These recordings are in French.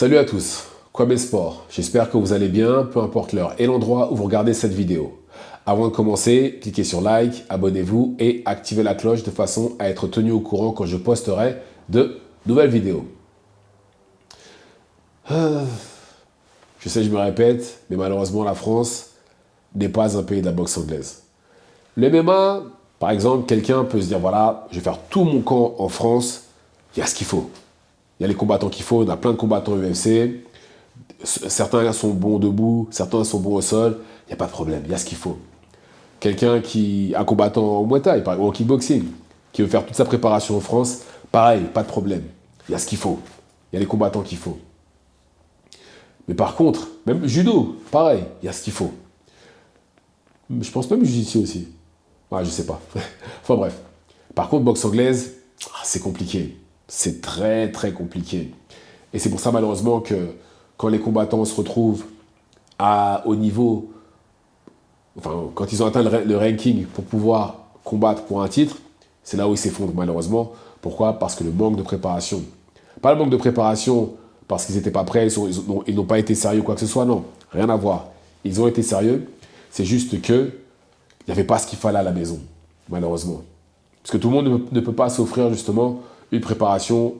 Salut à tous, Kwame Sport. J'espère que vous allez bien, peu importe l'heure et l'endroit où vous regardez cette vidéo. Avant de commencer, cliquez sur like, abonnez-vous et activez la cloche de façon à être tenu au courant quand je posterai de nouvelles vidéos. Je sais, je me répète, mais malheureusement la France n'est pas un pays de la boxe anglaise. Le MMA, par exemple, quelqu'un peut se dire, voilà, je vais faire tout mon camp en France, il y a ce qu'il faut. Il y a les combattants qu'il faut, on a plein de combattants UFC, certains sont bons debout, certains sont bons au sol, il n'y a pas de problème, il y a ce qu'il faut. Un combattant en Muay Thai, ou en kickboxing, qui veut faire toute sa préparation en France, pareil, pas de problème, il y a ce qu'il faut, il y a les combattants qu'il faut. Mais par contre, même judo, pareil, il y a ce qu'il faut. Je pense même jiu-jitsu aussi. Ouais, je sais pas. Enfin bref. Par contre, boxe anglaise, c'est compliqué. C'est très très compliqué. Et c'est pour ça malheureusement que quand les combattants se retrouvent au niveau, enfin quand ils ont atteint le ranking pour pouvoir combattre pour un titre, c'est là où ils s'effondrent malheureusement. Pourquoi? Parce que le manque de préparation. Pas le manque de préparation parce qu'ils n'étaient pas prêts, ils n'ont pas été sérieux ou quoi que ce soit, non. Rien à voir. Ils ont été sérieux. C'est juste que il n'y avait pas ce qu'il fallait à la maison, malheureusement. Parce que tout le monde ne peut pas s'offrir justement une préparation,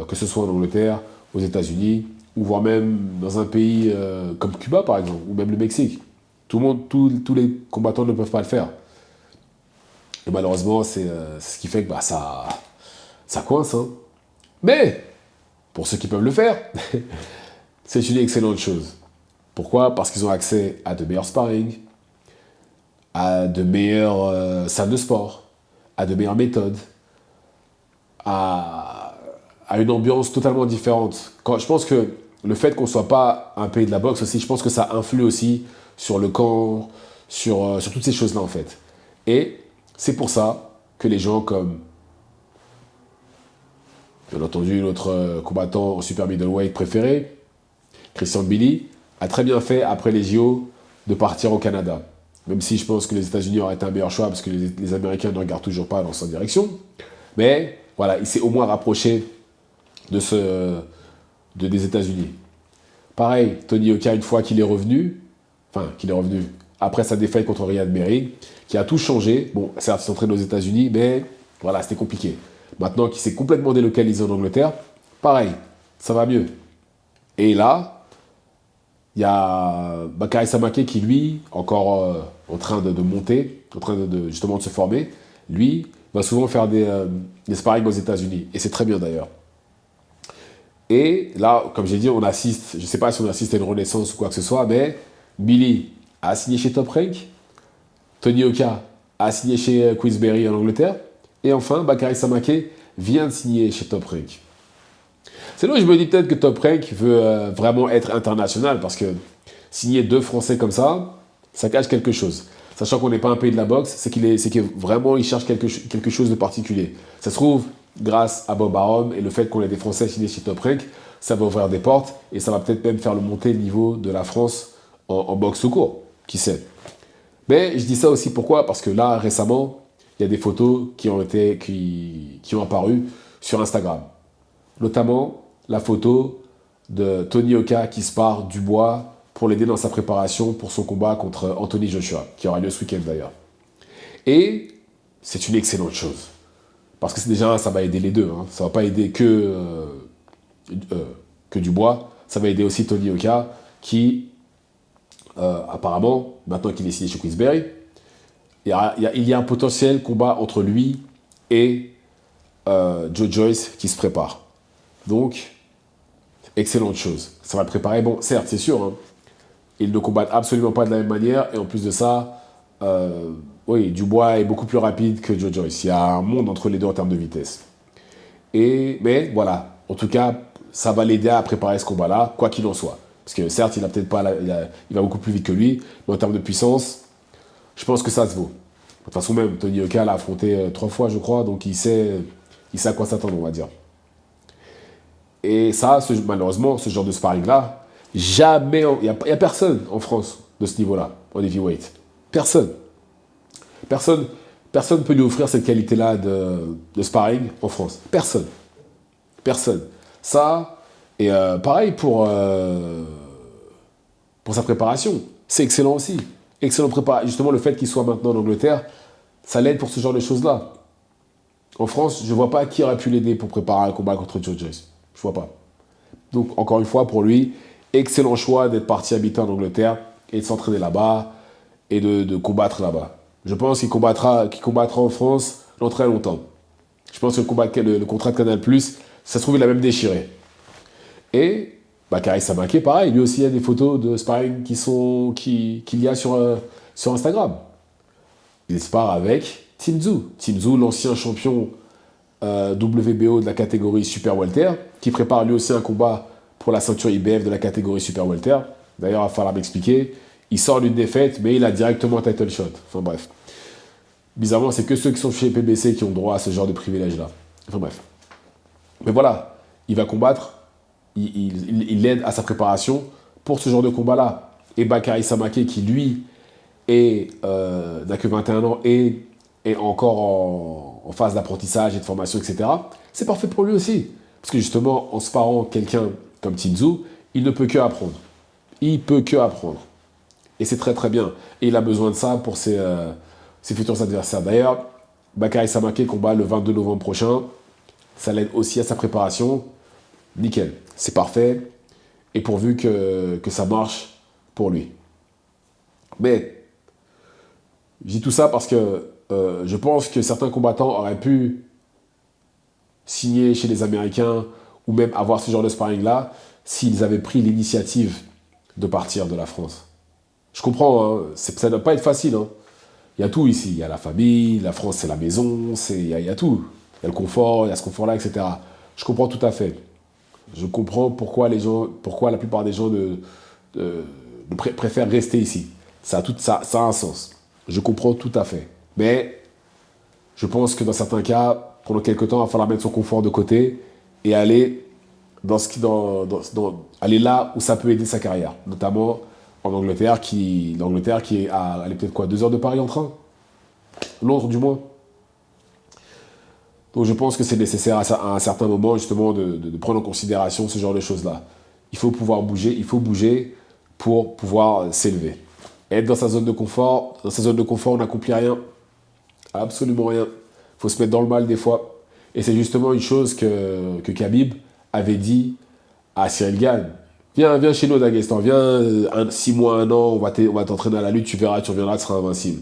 que ce soit en Angleterre, aux États-Unis, ou voire même dans un pays comme Cuba par exemple, ou même le Mexique. Tout le monde, tous les combattants ne peuvent pas le faire. Et malheureusement, c'est ce qui fait que ça coince. Hein. Mais, pour ceux qui peuvent le faire, c'est une excellente chose. Pourquoi? Parce qu'ils ont accès à de meilleurs sparring, à de meilleures salles de sport, à de meilleures méthodes, à une ambiance totalement différente. Je pense que le fait qu'on ne soit pas un pays de la boxe aussi, je pense que ça influe aussi sur le camp, sur toutes ces choses-là en fait. Et c'est pour ça que les gens comme, bien entendu, notre combattant en super middleweight préféré, Christian Billy, a très bien fait après les JO de partir au Canada. Même si je pense que les États-Unis auraient été un meilleur choix parce que les Américains ne regardent toujours pas dans sa direction. Mais voilà, il s'est au moins rapproché des États-Unis. Pareil, Tony Oka, une fois qu'il est revenu, après sa défaite contre Riyad Merry, qui a tout changé. Bon, certes, il s'entraîne aux États-Unis, mais voilà, c'était compliqué. Maintenant qu'il s'est complètement délocalisé en Angleterre, pareil, ça va mieux. Et là, il y a Bakary Samake qui, lui, encore en train de monter, en train justement de se former, lui, va souvent faire des sparring aux États-Unis. Et c'est très bien d'ailleurs. Et là, comme j'ai dit, on assiste, je ne sais pas si on assiste à une renaissance ou quoi que ce soit, mais Billy a signé chez Top Rank, Tony Oka a signé chez Queensberry en Angleterre, et enfin, Bakary Samake vient de signer chez Top Rank. C'est là où je me dis peut-être que Top Rank veut vraiment être international, parce que signer deux Français comme ça cache quelque chose. Sachant qu'on n'est pas un pays de la boxe, c'est que vraiment il cherche quelque chose de particulier. Ça se trouve, grâce à Bob Arum et le fait qu'on ait des Français signés chez Top Rank, ça va ouvrir des portes et ça va peut-être même faire monter le niveau de la France en boxe tout court. Qui sait? Mais je dis ça aussi pourquoi? Parce que là, récemment, il y a des photos qui ont apparu sur Instagram. Notamment la photo de Tony Oka qui se part du bois pour l'aider dans sa préparation pour son combat contre Anthony Joshua, qui aura lieu ce week-end d'ailleurs. Et c'est une excellente chose. Parce que déjà, ça va aider les deux. Hein. Ça ne va pas aider que Dubois, ça va aider aussi Tony Oka, qui, apparemment, maintenant qu'il est signé chez Queensberry, il y a un potentiel combat entre lui et Joe Joyce qui se prépare. Donc, excellente chose. Ça va le préparer. Bon, certes, c'est sûr, hein, ils ne combattent absolument pas de la même manière, et en plus de ça, oui, Dubois est beaucoup plus rapide que Joe Joyce. Il y a un monde entre les deux en termes de vitesse. Mais voilà, en tout cas, ça va l'aider à préparer ce combat-là, quoi qu'il en soit. Parce que certes, il va beaucoup plus vite que lui, mais en termes de puissance, je pense que ça se vaut. De toute façon, même Tony Oka l'a affronté 3 fois, je crois, donc il sait à quoi s'attendre, on va dire. Et ça, malheureusement, ce genre de sparring-là, jamais, il n'y a personne en France de ce niveau-là, en heavyweight. Personne. Personne ne peut lui offrir cette qualité-là de sparring en France. Personne. Personne. Ça, Et pareil pour sa préparation. C'est excellent aussi. Excellent préparation. Justement, le fait qu'il soit maintenant en Angleterre, ça l'aide pour ce genre de choses-là. En France, je ne vois pas qui aurait pu l'aider pour préparer un combat contre Joe Joyce. Je ne vois pas. Donc, encore une fois, pour lui, excellent choix d'être parti habiter en Angleterre et de s'entraîner là-bas et de combattre là-bas. Je pense qu'il combattra en France dans très longtemps. Je pense que le contrat de Canal+, ça se trouve, il a même déchiré. Et Bakary Samaké, pareil, lui aussi, il y a des photos de sparring qu'il y a sur Instagram. Il spare avec Tim Tszyu. Tim Tszyu, l'ancien champion WBO de la catégorie Super Welter, qui prépare lui aussi un combat pour la ceinture IBF de la catégorie Super Welter. D'ailleurs, il va falloir m'expliquer. Il sort d'une défaite, mais il a directement un title shot. Enfin bref. Bizarrement, c'est que ceux qui sont chez PBC qui ont droit à ce genre de privilège-là. Enfin bref. Mais voilà, il va combattre, il aide à sa préparation pour ce genre de combat-là. Et Bakary Samaké, qui lui n'a que 21 ans et est encore en phase d'apprentissage et de formation, etc., c'est parfait pour lui aussi. Parce que justement, en se parant quelqu'un comme Tim Tszyu, il ne peut que apprendre. Il peut que apprendre. Et c'est très très bien. Et il a besoin de ça pour ses futurs adversaires. D'ailleurs, Bakary Samaké combat le 22 novembre prochain. Ça l'aide aussi à sa préparation. Nickel. C'est parfait. Et pourvu que ça marche pour lui. Mais, je dis tout ça parce que je pense que certains combattants auraient pu signer chez les Américains ou même avoir ce genre de sparring-là s'ils avaient pris l'initiative de partir de la France. Je comprends, hein, ça ne doit pas être facile. Hein. Il y a tout ici. Il y a la famille, la France c'est la maison, il y a tout. Il y a le confort, il y a ce confort-là, etc. Je comprends tout à fait. Je comprends pourquoi la plupart des gens préfèrent rester ici. Ça a un sens. Je comprends tout à fait. Mais je pense que dans certains cas, pendant quelques temps, il va falloir mettre son confort de côté et aller aller là où ça peut aider sa carrière. Notamment en Angleterre, l'Angleterre qui est à peut-être quoi, 2 heures de Paris en train, Londres du moins. Donc je pense que c'est nécessaire à un certain moment justement de prendre en considération ce genre de choses-là. Il faut pouvoir bouger, il faut bouger pour pouvoir s'élever. Être dans sa zone de confort, on n'accomplit rien, absolument rien. Il faut se mettre dans le mal des fois. Et c'est justement une chose que Khabib avait dit à Cyril Gane. Viens chez nous, Daghestan, viens, 6 mois, 1 an, on va t'entraîner à la lutte, tu verras, tu reviendras, tu seras invincible.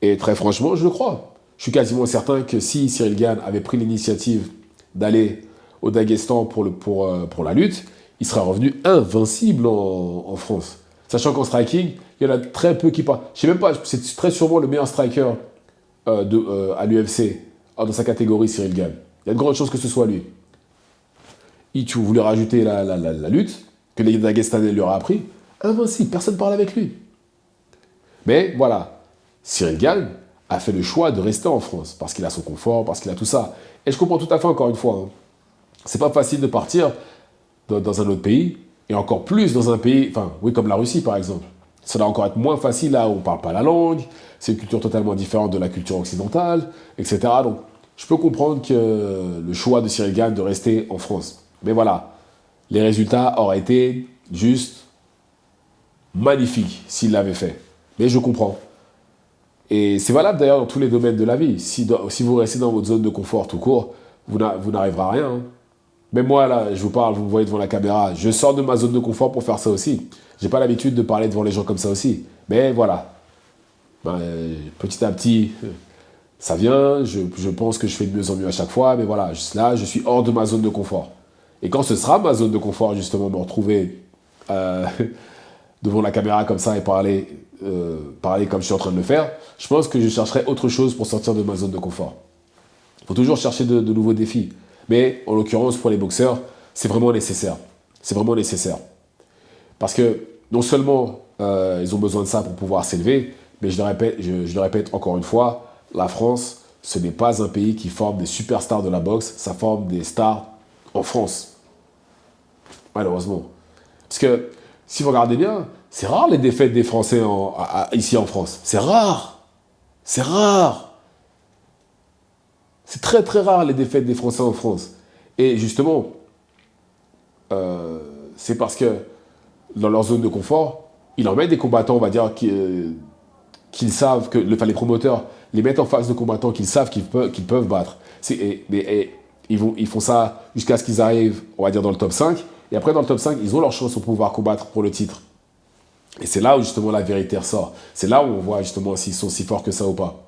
Et très franchement, je le crois. Je suis quasiment certain que si Cyril Gane avait pris l'initiative d'aller au Daghestan pour la lutte, il serait revenu invincible en France. Sachant qu'en striking, il y en a très peu qui partent. Je sais même pas, c'est très sûrement le meilleur striker à l'UFC dans sa catégorie, Cyril Gane. Il y a de grandes chances que ce soit lui. Tu voulais rajouter la lutte, que les Dagestanais lui auraient appris, invincible, personne ne parle avec lui. Mais voilà, Cyril Gane a fait le choix de rester en France, parce qu'il a son confort, parce qu'il a tout ça. Et je comprends tout à fait, encore une fois, hein. C'est pas facile de partir dans un autre pays, et encore plus dans un pays, enfin, oui, comme la Russie, par exemple. Ça doit encore être moins facile là où on ne parle pas la langue, c'est une culture totalement différente de la culture occidentale, etc. Donc, je peux comprendre que le choix de Cyril Gane de rester en France. Mais voilà, les résultats auraient été juste magnifiques s'il l'avait fait. Mais je comprends. Et c'est valable d'ailleurs dans tous les domaines de la vie. Si vous restez dans votre zone de confort tout court, vous n'arriverez à rien. Hein. Même moi, là, je vous parle, vous me voyez devant la caméra, je sors de ma zone de confort pour faire ça aussi. J'ai pas l'habitude de parler devant les gens comme ça aussi. Mais voilà. Petit à petit, ça vient. Je pense que je fais de mieux en mieux à chaque fois. Mais voilà, là, je suis hors de ma zone de confort. Et quand ce sera ma zone de confort, justement, me retrouver devant la caméra comme ça et parler comme je suis en train de le faire, je pense que je chercherai autre chose pour sortir de ma zone de confort. Il faut toujours chercher de nouveaux défis. Mais en l'occurrence, pour les boxeurs, c'est vraiment nécessaire. C'est vraiment nécessaire. Parce que non seulement ils ont besoin de ça pour pouvoir s'élever, mais je le répète encore une fois, la France, ce n'est pas un pays qui forme des superstars de la boxe, ça forme des stars en France. Malheureusement. Parce que, si vous regardez bien, c'est rare les défaites des Français ici en France. C'est rare. C'est rare. C'est très très rare les défaites des Français en France. Et justement, c'est parce que dans leur zone de confort, ils emmènent des combattants, on va dire, qu'ils savent que les promoteurs les mettent en face de combattants qu'ils savent qu'ils peuvent battre. Ils font ça jusqu'à ce qu'ils arrivent, on va dire, dans le top 5. Et après, dans le top 5, ils ont leur chance pour pouvoir combattre pour le titre. Et c'est là où justement la vérité ressort. C'est là où on voit justement s'ils sont si forts que ça ou pas.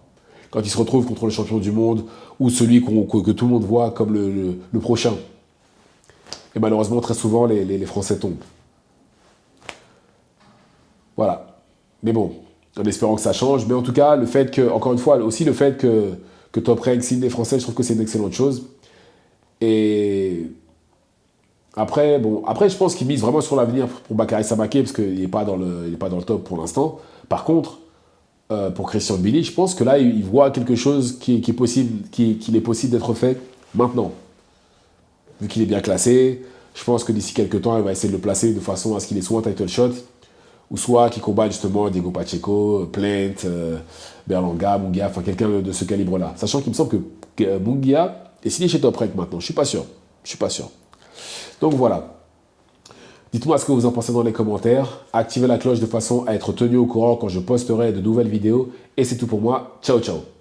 Quand ils se retrouvent contre le champion du monde ou celui que tout le monde voit comme le prochain. Et malheureusement, très souvent, les Français tombent. Voilà. Mais bon, en espérant que ça change. Mais en tout cas, le fait que, encore une fois, aussi le fait que Top Rank signe des Français, je trouve que c'est une excellente chose. Et après, je pense qu'il mise vraiment sur l'avenir pour Bakary Samaké, parce qu'il n'est pas dans le top pour l'instant. Par contre, pour Christian Billy, je pense que là, il voit quelque chose qui est possible, qu'il est possible d'être fait maintenant. Vu qu'il est bien classé, je pense que d'ici quelques temps, il va essayer de le placer de façon à ce qu'il ait soit un title shot, ou soit qu'il combat justement Diego Pacheco, Plant, Berlanga, Munguia, enfin quelqu'un de ce calibre-là. Sachant qu'il me semble que Munguia est signé chez Top Rank maintenant. Je suis pas sûr. Donc voilà. Dites-moi ce que vous en pensez dans les commentaires. Activez la cloche de façon à être tenu au courant quand je posterai de nouvelles vidéos. Et c'est tout pour moi. Ciao, ciao.